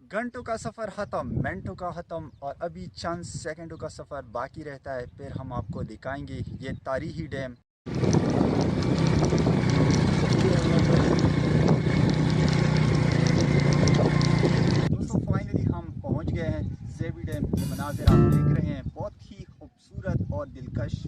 घंटों का सफ़र ख़त्म, मिनटों का ख़त्म और अभी चंद सेकंडों का सफ़र बाकी रहता है। फिर हम आपको दिखाएंगे ये तारीखी डैम। दोस्तों फाइनली हम पहुंच गए हैं ज़ेबी डैम। के मनाज़िर आप देख रहे हैं, बहुत ही खूबसूरत और दिलकश।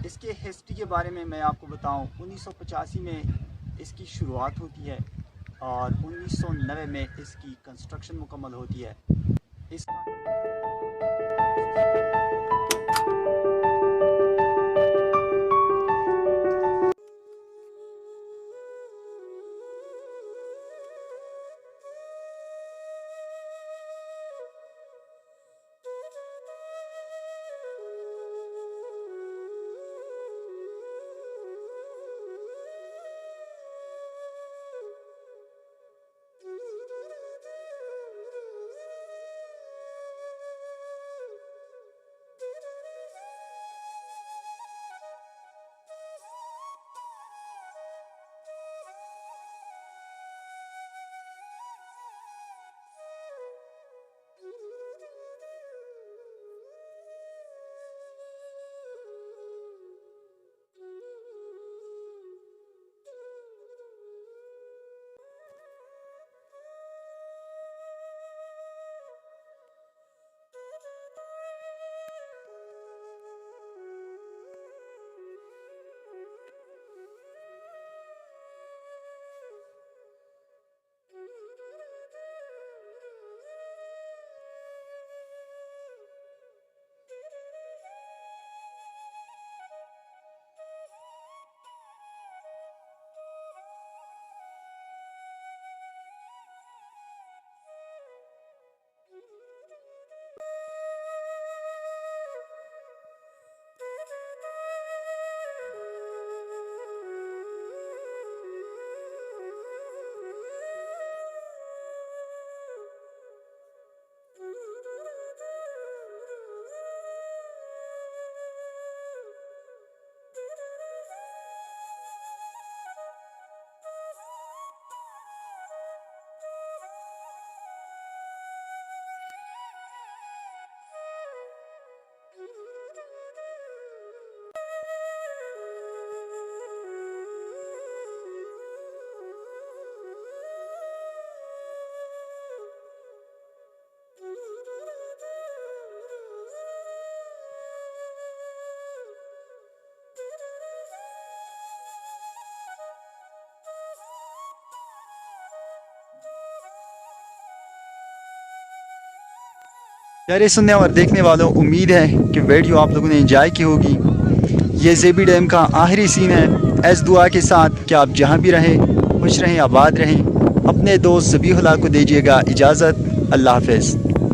इसके हिस्ट्री के बारे में मैं आपको बताऊं, 1985 में इसकी शुरुआत होती है और 1990 में इसकी कंस्ट्रक्शन मुकम्मल होती है। इसका प्यारे सुनने और देखने वालों, उम्मीद है कि वीडियो आप लोगों ने एंजॉय की होगी। ये ज़ेबी डैम का आखिरी सीन है। इस दुआ के साथ कि आप जहाँ भी रहें खुश रहें, आबाद रहें। अपने दोस्त ज़बीहुल्लाह को दीजिएगा इजाज़त। अल्लाह हाफ़िज़।